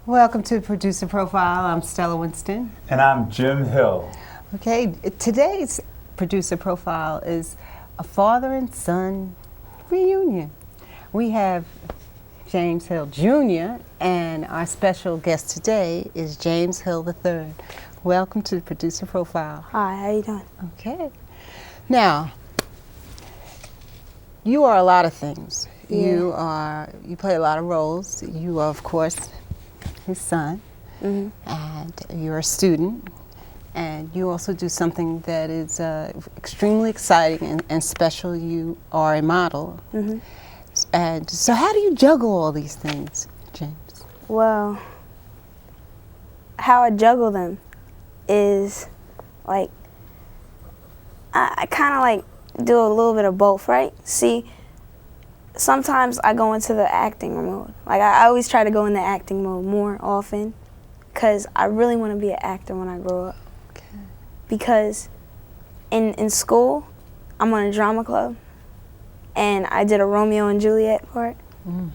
Welcome to Producer Profile. I'm Stella Winston. And I'm Jim Hill. Okay, today's Producer Profile is a father and son reunion. We have James Hill Jr. and our special guest today is James Hill III. Welcome to Producer Profile. Hi, how you doing? Okay. Now, you are a lot of things. Yeah. You play a lot of roles. You are, of course, his son, and you're a student, and you also do something that is extremely exciting and special. You are a model. And so how do you juggle all these things, James? Well, how I juggle them is like I kind of like do a little bit of both, right? See, sometimes I go into the acting mode. Like I always try to go in the acting mode more often because I really want to be an actor when I grow up. Okay. Because in school, I'm on a drama club, and I did a Romeo and Juliet part, and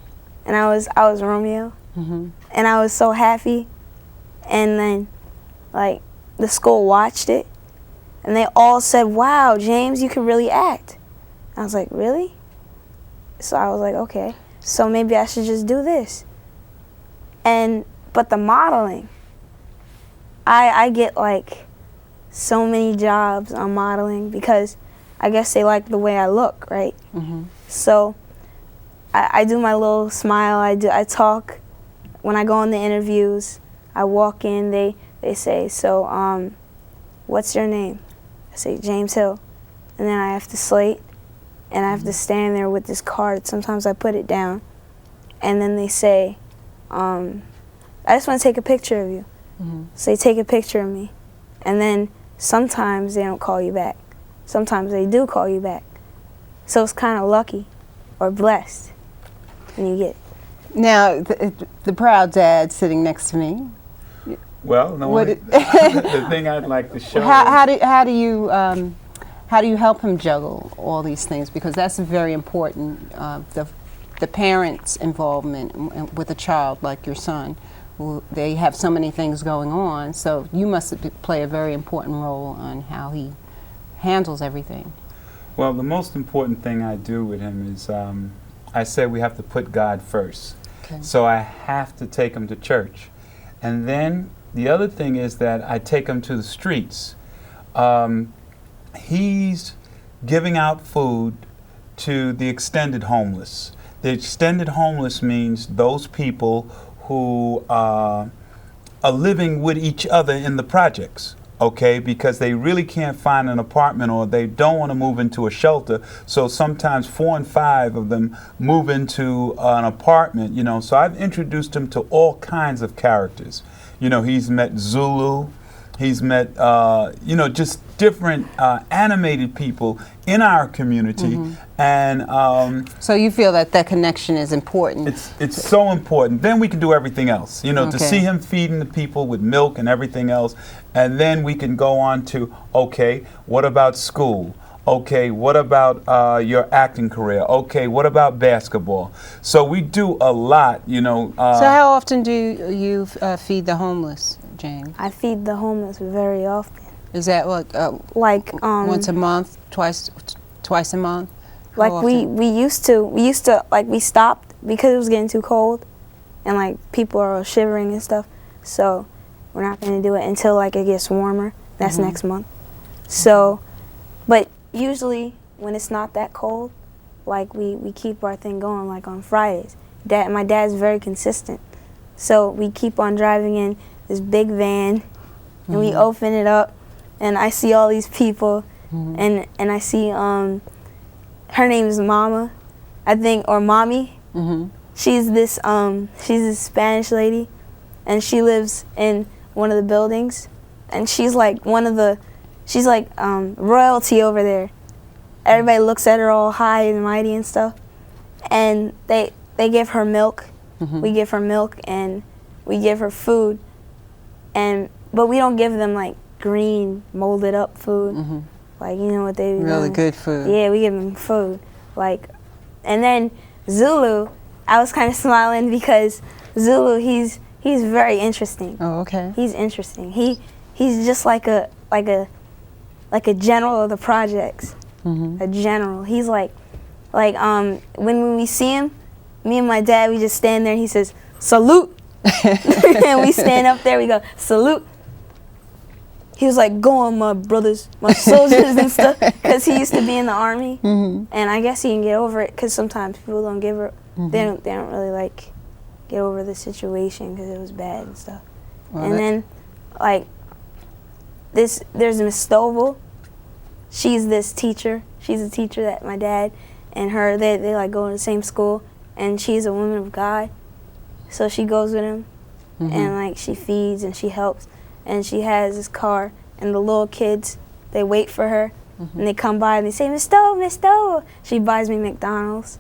I was Romeo, and I was so happy. And then, like, the school watched it, and they all said, "Wow, James, you can really act." I was like, "Really?" So I was like, okay, so maybe I should just do this. But the modeling, I get like so many jobs on modeling because I guess they like the way I look, right? So I do my little smile, I talk. When I go on the interviews, I walk in, they say, so what's your name? I say, James Hill. And then I have to slate. And I have to stand there with this card. Sometimes I put it down. And then they say, I just want to take a picture of you. So they take a picture of me. And then sometimes they don't call you back. Sometimes they do call you back. So it's kind of lucky or blessed when you get it. Now, the proud dad sitting next to me. Well, the thing I'd like to show how do you help him juggle all these things? Because that's very important. The parents' involvement with a child like your son, they have so many things going on. So you must play a very important role on how he handles everything. Well, the most important thing I do with him is I say we have to put God first. Okay. So I have to take him to church. And then the other thing is that I take him to the streets. He's giving out food to the extended homeless. The extended homeless means those people who are living with each other in the projects, okay, because they really can't find an apartment or they don't want to move into a shelter. So sometimes 4 and 5 of them move into an apartment, you know. So I've introduced him to all kinds of characters. You know, he's met Zulu. He's met, you know, just different animated people in our community, and so you feel that connection is important. It's so important. Then we can do everything else, you know, to see him feeding the people with milk and everything else, and then we can go on to, okay, what about school? Okay, what about your acting career? Okay, what about basketball? So we do a lot, you know. So how often do you feed the homeless, James? I feed the homeless very often. Is that what? Like once a month, twice a month? Like we used to like we stopped because it was getting too cold, and like people are shivering and stuff. So we're not going to do it until like it gets warmer. That's next month. So, but usually when it's not that cold, like we keep our thing going. Like on Fridays, my dad's very consistent, so we keep on driving in this big van, and we open it up, and I see all these people, and I see her name is Mama, I think, or Mommy. She's this Spanish lady, and she lives in one of the buildings, and she's like royalty over there. Everybody looks at her all high and mighty and stuff. and they give her milk. We give her milk, and we give her food, but we don't give them like green molded up food, like you know what they really good food. Yeah, we give them food, like, and then Zulu, I was kind of smiling because Zulu, he's very interesting. Oh, okay. He's interesting. He's just like a general of the projects. A general. He's like when we see him, me and my dad, we just stand there and he says, "Salute." And we stand up there, we go, "Salute." He was like, "Go on, my brothers, my soldiers," and stuff, because he used to be in the army. And I guess he can get over it, because sometimes people don't give her, they don't really like get over the situation because it was bad and stuff. Well, and then like there's Miss Stovall. She's this teacher. She's a teacher that my dad and her, they like go to the same school, and she's a woman of God. So she goes with him, and like she feeds and she helps, and she has this car, and the little kids, they wait for her, and they come by and they say, "Miss Stovall, Miss Stovall." She buys me McDonald's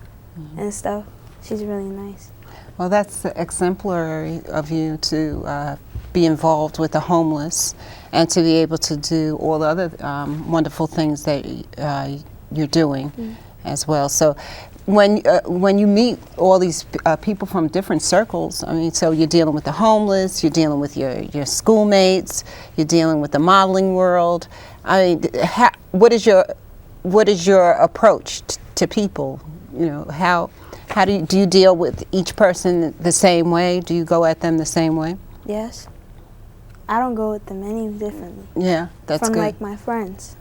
and stuff. She's really nice. Well, that's exemplary of you to be involved with the homeless and to be able to do all the other wonderful things that you're doing as well. So when you meet all these people from different circles, I mean, so you're dealing with the homeless, you're dealing with your schoolmates, you're dealing with the modeling world. I mean, what is your approach to people? You know, how do you deal with each person the same way? Do you go at them the same way? Yes. I don't go with them any differently. Yeah, that's from good. Like my friends.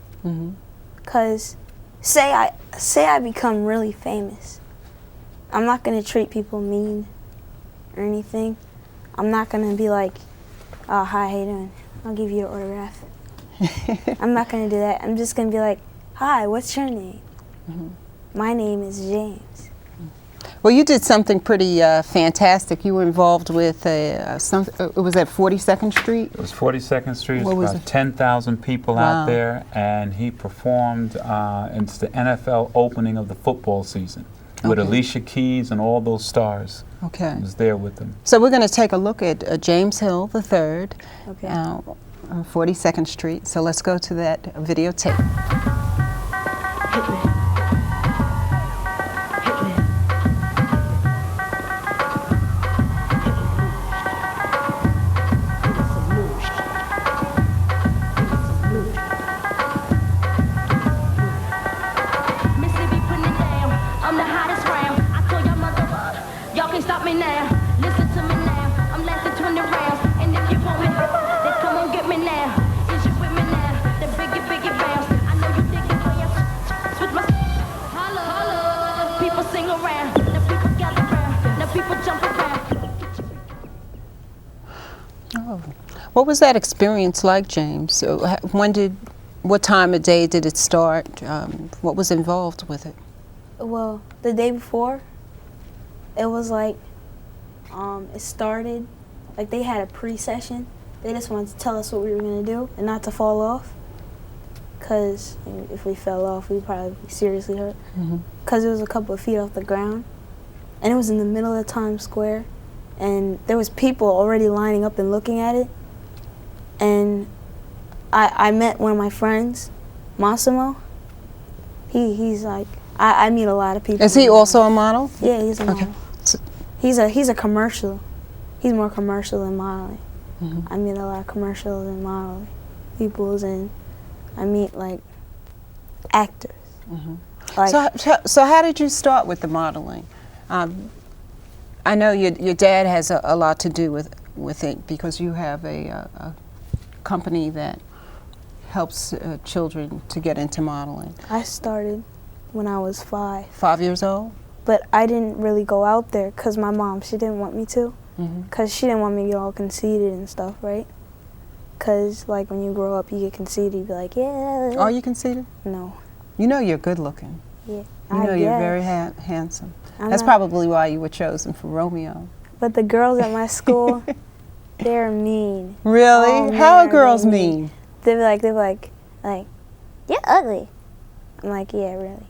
Cause say I become really famous, I'm not gonna treat people mean or anything. I'm not gonna be like, "Oh, hi, how you doing? I'll give you an autograph." I'm not gonna do that. I'm just gonna be like, "Hi, what's your name?" My name is James. Well, you did something pretty fantastic. You were involved with it was at 42nd Street? It was 42nd Street. What was about it? 10,000 people out there, and he performed, it's the NFL opening of the football season with Alicia Keys and all those stars. Okay. I was there with them. So we're going to take a look at James Hill III, Okay. on 42nd Street. So let's go to that videotape. What was that experience like, James? So what time of day did it start? What was involved with it? Well, the day before, it was like, it started, like they had a pre-session. They just wanted to tell us what we were going to do and not to fall off. Because if we fell off, we'd probably be seriously hurt. Because it was a couple of feet off the ground. And it was in the middle of Times Square. And there was people already lining up and looking at it. And I met one of my friends, Massimo. He's like, I meet a lot of people. Is he also a model? Yeah, he's a model. Okay. He's a commercial. He's more commercial than modeling. I meet a lot of commercials and modeling peoples, and I meet like actors. Like, So how did you start with the modeling? I know your dad has a lot to do with it because you have a company that helps children to get into modeling. I started when I was 5. 5 years old? But I didn't really go out there because my mom, she didn't want me to. Because she didn't want me to get all conceited and stuff, right? Because like when you grow up, you get conceited, you be like, yeah. Are you conceited? No. You know you're good looking. Yeah. You know you're very handsome. That's probably why you were chosen for Romeo. But the girls at my school, they're mean. Really? Oh, How are man, girls they're mean? They're like, you're ugly. I'm like, yeah, really.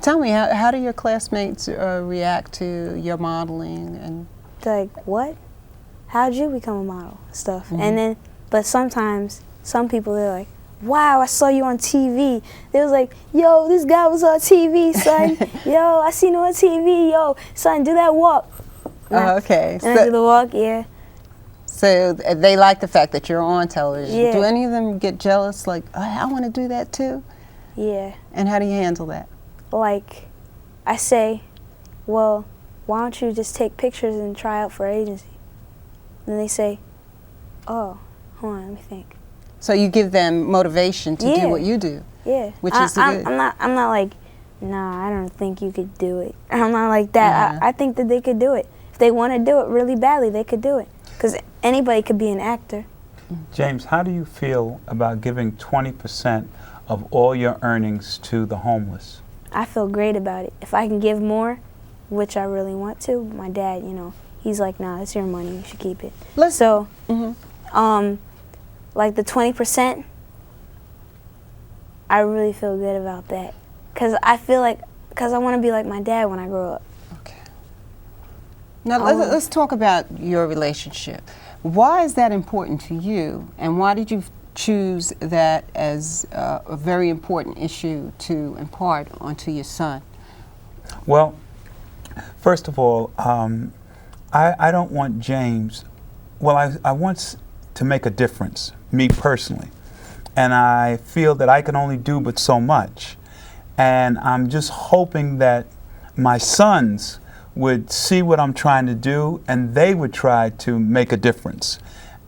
Tell me, how do your classmates react to your modeling? And They're like, what? How'd you become a model? Stuff. And then, but sometimes, some people, they're like, wow, I saw you on TV. They was like, yo, this guy was on TV, son. Yo, I seen him on TV. Yo, son, do that walk. Okay. And I do the walk, yeah. So they like the fact that you're on television. Yeah. Do any of them get jealous, like, oh, I want to do that too? Yeah. And how do you handle that? Like, I say, well, why don't you just take pictures and try out for agency? Then they say, oh, hold on, let me think. So you give them motivation to do Yeah. what you do. Yeah. Which is good. I'm not like, nah, I don't think you could do it. I'm not like that. I think that they could do it. If they want to do it really badly, they could do it. Because anybody could be an actor. James, how do you feel about giving 20% of all your earnings to the homeless? I feel great about it. If I can give more, which I really want to, my dad, you know, he's like, nah, it's your money, you should keep it. So, like the 20%, I really feel good about that. Because I feel like, because I want to be like my dad when I grow up. Okay. Now let's talk about your relationship. Why is that important to you, and why did you choose that as a very important issue to impart onto your son? Well, first of all, I don't want James, well, I want to make a difference, me personally. And I feel that I can only do but so much. And I'm just hoping that my sons would see what I'm trying to do and they would try to make a difference.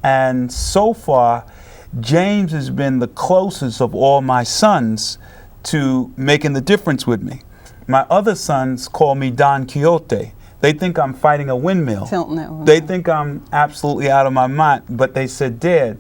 And so far, James has been the closest of all my sons to making the difference with me. My other sons call me Don Quixote. They think I'm fighting a windmill. They think I'm absolutely out of my mind, but they said, Dad,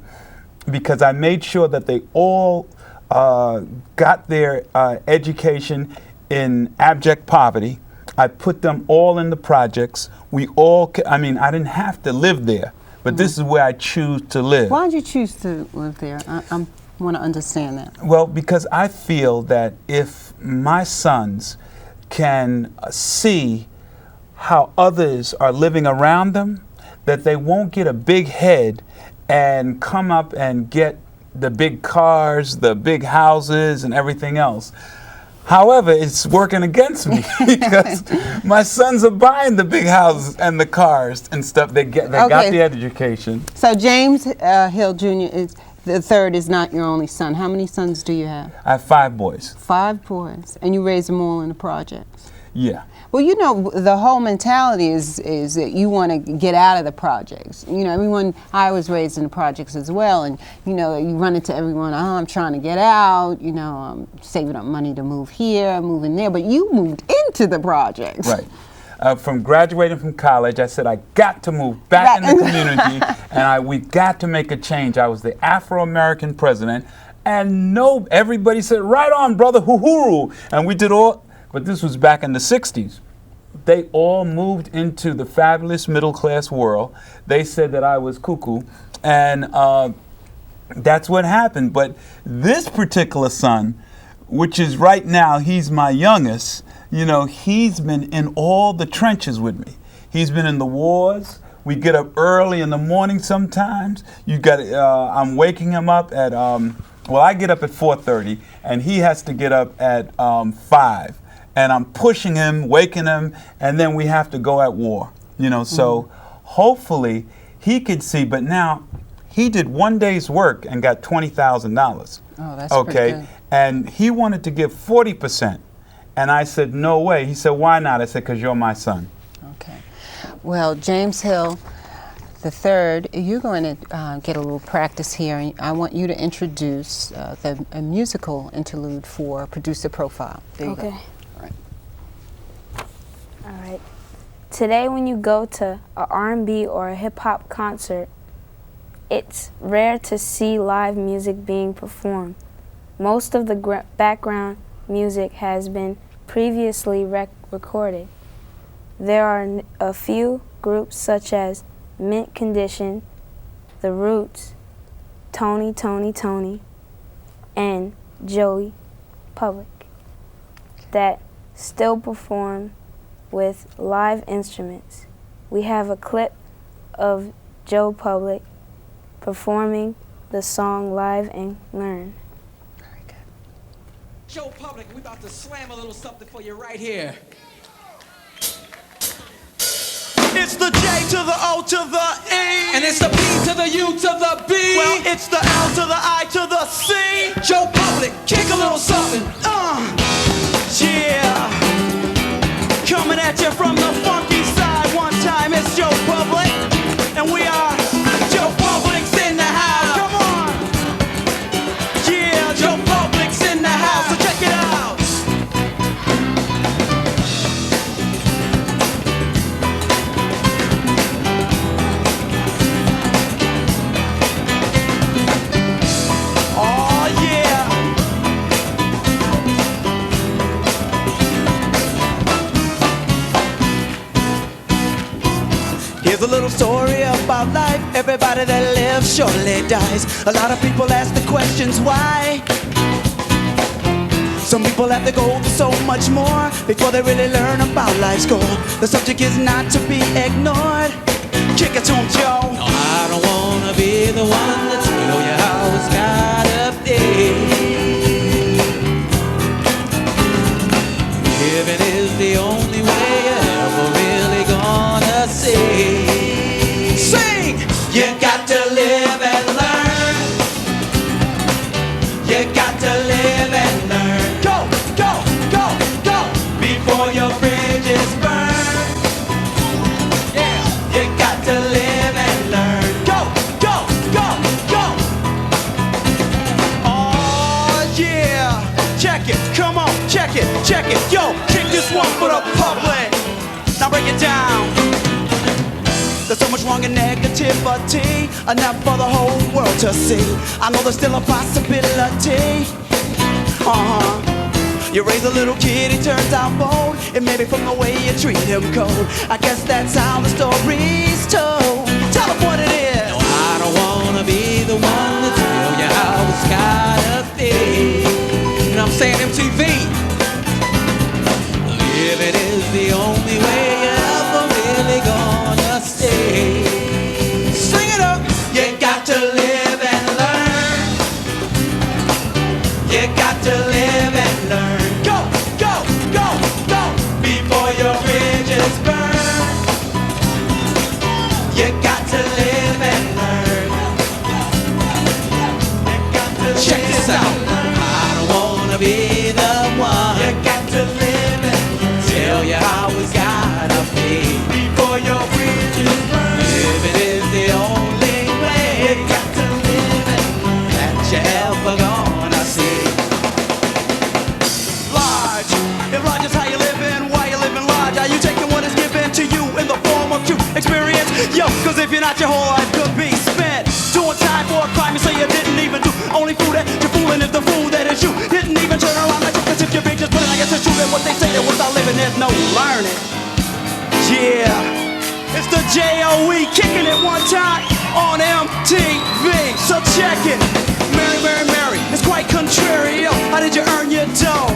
because I made sure that they all got their education in abject poverty. I put them all in the projects. We all, I mean, I didn't have to live there, but this is where I choose to live. Why did you choose to live there? I want to understand that. Well, because I feel that if my sons can see how others are living around them, that they won't get a big head and come up and get the big cars, the big houses, and everything else. However, it's working against me because my sons are buying the big houses and the cars and stuff. They got the education. So James Hill Jr. is the third is not your only son. How many sons do you have? I have 5 boys. 5 boys, and you raise them all in the projects. Yeah. Well, you know, the whole mentality is that you want to get out of the projects. You know, I was raised in the projects as well, and, you know, you run into everyone, oh, I'm trying to get out, you know, I'm saving up money to move here, moving there, but you moved into the projects. Right. From graduating from college, I said I got to move back in the community, and we got to make a change. I was the Afro-American president, and everybody said, right on, brother, hoo-hoo, and we did all. But this was back in the 60s. They all moved into the fabulous middle-class world. They said that I was cuckoo, and that's what happened. But this particular son, which is right now, he's my youngest, you know, he's been in all the trenches with me. He's been in the wars. We get up early in the morning sometimes. I'm waking him up at, well, I get up at 4:30, and he has to get up at 5. And I'm pushing him, waking him, and then we have to go at war. You know, so hopefully he could see, but now he did 1 day's work and got $20,000. Oh, that's pretty good. And he wanted to give 40%. And I said, no way. He said, why not? I said, because you're my son. Okay. Well, James Hill the third, you're going to get a little practice here. And I want you to introduce a musical interlude for Producer Profile. There you go. All right. Today when you go to a R&B or a hip-hop concert, it's rare to see live music being performed. Most of the background music has been previously recorded. There are a few groups such as Mint Condition, The Roots, Tony, and Joey Public that still perform with live instruments. We have a clip of Joe Public performing the song Live and Learn. Very good. Joe Public, we about to slam a little something for you right here. It's the J to the O to the E. And it's the P to the U to the B. Well, it's the L to the I to the C. Joe Public, kick a little something. Yeah. Coming at you from the funky side one time. It's Joe Public. And we are Joe Public's in the house. Come on. Yeah, Joe Public's in the house. So check it out. Here's a little story about life. Everybody that lives surely dies. A lot of people ask the questions why. Some people have to go through so much more before they really learn about life's goal. The subject is not to be ignored. Kick it to 'em, Joe. No, I don't wanna be the one to tell you how it's gotta be. Living is the only way you're ever really gonna see. Sing! You got to live and learn. You got to live and learn. Go, go, go, go! Before your bridges burn. Yeah. You got to live and learn. Go, go, go, go! Oh yeah! Check it, come on, check it, check it. Yo, kick this one for the public. Now break it down. There's so much wrong and negativity, enough for the whole world to see. I know there's still a possibility. You raise a little kid, he turns out bold. It may be from the way you treat him cold. I guess that's how the story's told. Tell him what it is. No, I don't wanna be the one to tell you how it's gotta be. You know what I'm saying, MTV? Living is the only way you're ever really gonna stay. Sing it up. You got to live and learn. You got to live and learn. Go, go, go, go! Before your bridges burn. You got to live and learn. You got to check this out. I don't wanna be the one. You got to live and learn. Tell you how it's gotta be. Before your bridges burn. Living is the only way. You got to live and learn. That you ever gonna see. Large. If large is how you living, why you living large? Are you taking what is given to you in the form of true experience? Yo, cause if you're not, your whole life could be spent doing time for a crime you say you didn't even do. Only fool that you're fooling is the fool that is you. Didn't even turn around like this if you're big, just put it. I guess it's true that what they say that without living there's no learning. Yeah, it's the J-O-E kicking it one time on MTV. So check it. Mary, Mary, Mary, it's quite contrary. Yo, how did you earn your dough?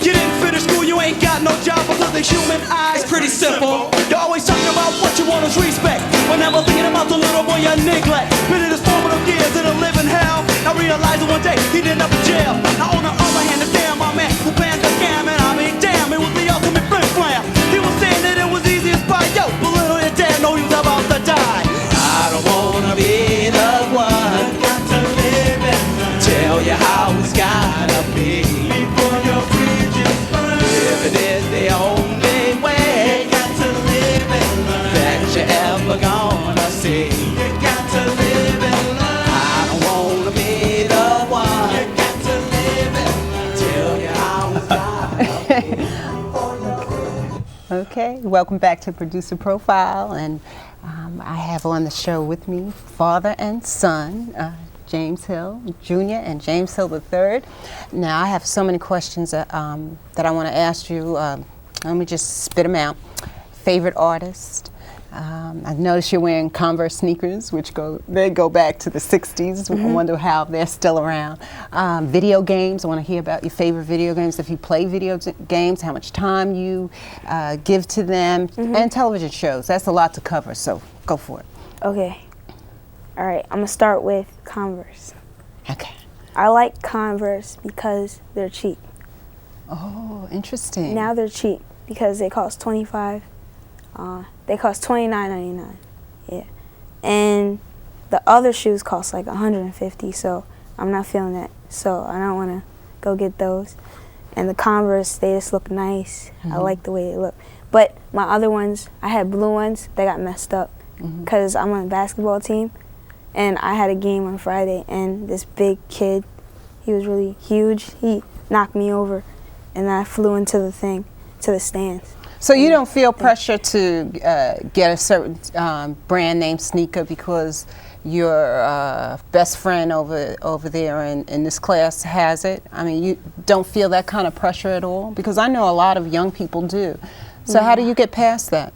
You didn't finish school, you ain't got no job because the human eye. It's pretty simple. You're always talking about what you want is respect, but never thinking about the little boy you neglect. Been in his formative years in a living hell. Now realizing one day he'd end up in jail. Now on the other hand, it's damn my man who planned the scam, and I mean damn, it was the ultimate flim flam. He was saying that it was easy as pie, yo, but little did damn know he was about to die. I don't wanna be the one. Got to live and learn. Tell you how it's gotta be. Before your bridges burn. Living is the only way. You got to live and learn. That you ever gonna see. You got to live and learn. I don't wanna be the one. You got to live and learn. Tell you how it's gotta be. Okay, welcome back to Producer Profile, and I have on the show with me father and son, James Hill Jr. and James Hill III. Now I have so many questions that I want to ask you. Let me just spit them out. Favorite artist, I noticed you're wearing Converse sneakers, which go back to the 60s. I wonder how they're still around. Video games. I want to hear about your favorite video games. If you play video games, how much time you give to them, and television shows. That's a lot to cover, so go for it. Okay. All right, I'm going to start with Converse. Okay. I like Converse because they're cheap. Oh, interesting. Now they're cheap because they cost $25. They cost $29.99. Yeah. And the other shoes cost like $150, so I'm not feeling that. So I don't want to go get those. And the Converse, they just look nice. I like the way they look. But my other ones, I had blue ones, they got messed up because I'm on a basketball team. And I had a game on Friday, and this big kid, he was really huge. He knocked me over, and I flew into the stands. So you don't feel pressure to get a certain brand name sneaker because your best friend over there in this class has it? I mean, you don't feel that kind of pressure at all? Because I know a lot of young people do. So how do you get past that?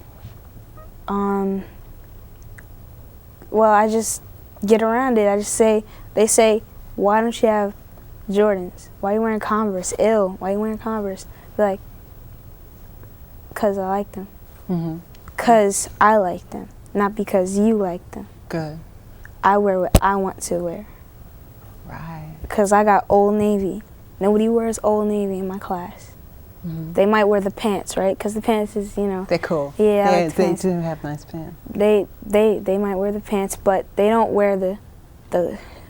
Well, I just get around it. I just say, they say, why don't you have Jordans? Why are you wearing Converse? Ew, why are you wearing Converse? They're like, because I like them. Because I like them, not because you like them. Good. I wear what I want to wear. Right. Because I got Old Navy. Nobody wears Old Navy in my class. They might wear the pants, right? Because the pants is, you know. They're cool. Yeah, I like the they pants. do have nice pants. They might wear the pants, but they don't wear the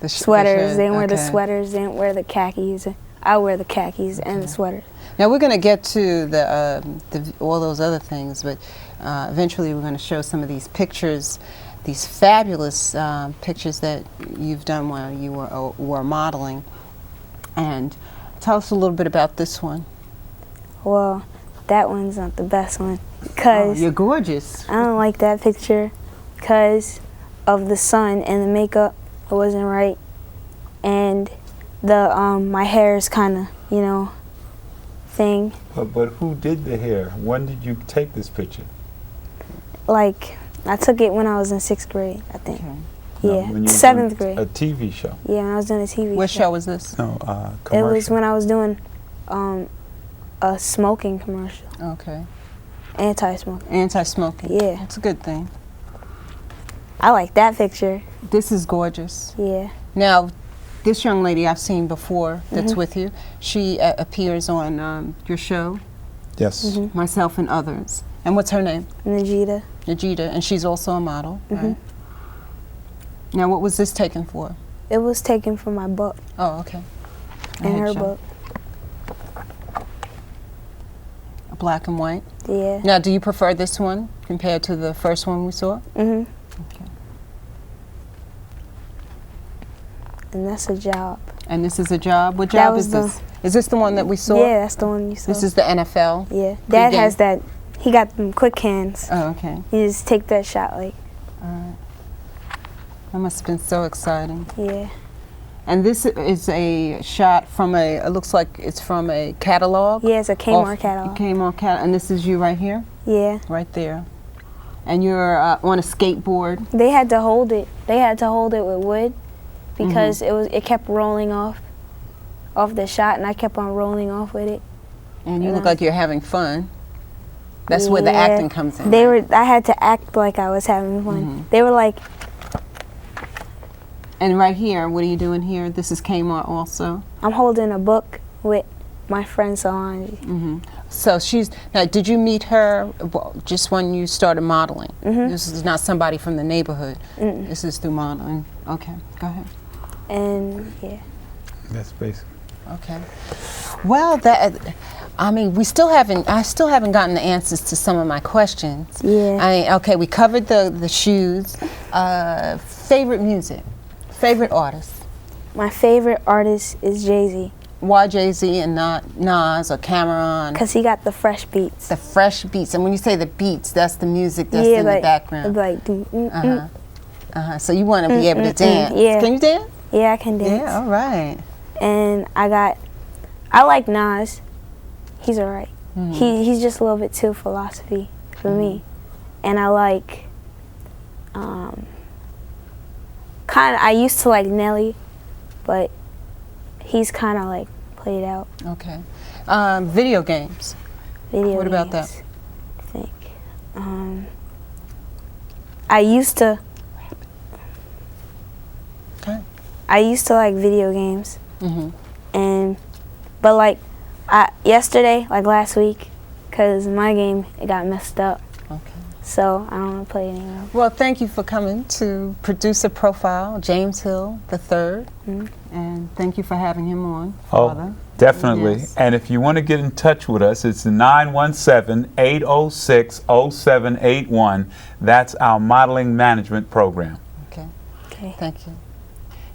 sweaters. shirt, They don't wear the okay. sweaters. They don't wear the khakis. I wear the khakis and the sweaters. Now we're going to get to all those other things, but eventually we're going to show some of these pictures, these fabulous pictures that you've done while you were modeling. And tell us a little bit about this one. Well, that one's not the best one because you're gorgeous. I don't like that picture because of the sun and the makeup. It wasn't right, and the my hair is kind of, you know, thing. But who did the hair? When did you take this picture? Like, I took it when I was in 6th grade, I think. Okay. No, Yeah, when you were 7th doing grade. A TV show. Yeah, when I was doing a TV What show was this? No, It commercial. was when I was doing a smoking commercial, Okay. anti-smoking. Anti-smoking. Yeah. That's a good thing. I like that picture. This is gorgeous. Yeah. Now, this young lady I've seen before that's with you, she appears on your show, Yes. Myself and Others. And what's her name? Najida. Najida, and she's also a model, right? Now, what was this taken for? It was taken from my book Oh, okay. and her headshot. book. Black and white. Yeah. Now, do you prefer this one compared to the first one we saw? Mhm. Okay. And that's a job. And this is a job? What That job was is this? Is this the one that we saw? Yeah, that's the one you saw. This is the NFL? Yeah. Dad game. has that. He got them quick hands. Oh, okay. You just take that shot, like, All right. That must have been so exciting. yeah. And this is a shot from it looks like it's from a catalog? Yeah, it's a Kmart catalog. Kmart catalog. And this is you right here? Yeah. Right there. And you're on a skateboard? They had to hold it. They had to hold it with wood because it kept rolling off the shot, and I kept on rolling off with it. And you look like you're having fun. That's where the Yeah. acting comes in. They right? were. I had to act like I was having fun. They were like, And right here, what are you doing here? This is Kmart also. I'm holding a book with my friend Solange. So now, did you meet her just when you started modeling? This is not somebody from the neighborhood. This is through modeling. Okay, go ahead. And yeah. That's basic. Okay. Well, I still haven't gotten the answers to some of my questions. Yeah. Okay, we covered the shoes. Favorite music? Favorite artist? My favorite artist is Jay-Z Why Jay-Z and not Nas or Cameron? because he got the fresh beats. The fresh beats. And when you say the beats, that's the music that's in like, the background. Like, So you want to be able to dance. yeah. Can you dance? yeah, I can dance. Yeah, all right. And I like Nas. He's alright. He's just a little bit too philosophy for me. And I like I used to like Nelly, but he's kind of like played out. Okay. Video games. Video What about games, I think. I used to. Okay. I used to like video games, Mm-hmm. but like yesterday, like last week, cause my game it got messed up, Okay. so I don't want to play anymore. Well, thank you for coming to Producer Profile, James Hill III, and thank you for having him on, Father. Definitely. Yes. And if you want to get in touch with us, it's 917-806-0781. That's our modeling management program. Okay. Okay. Thank you.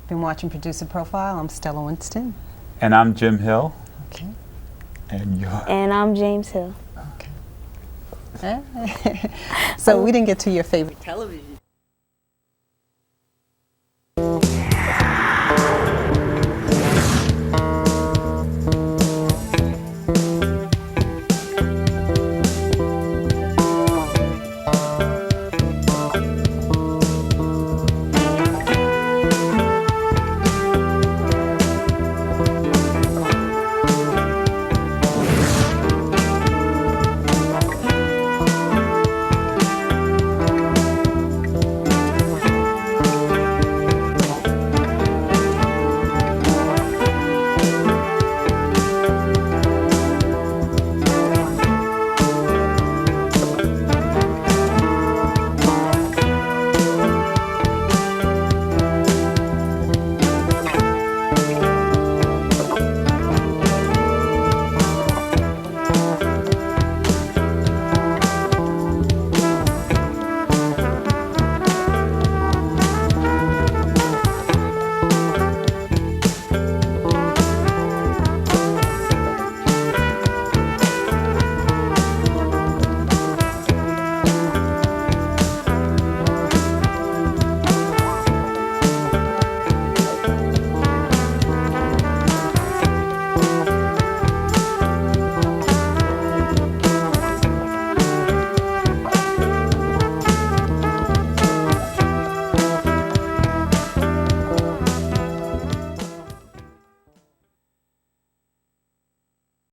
Been watching Producer Profile. I'm Stella Winston. And I'm Jim Hill. Okay. And you're... And I'm James Hill. Okay. So we didn't get to your favorite television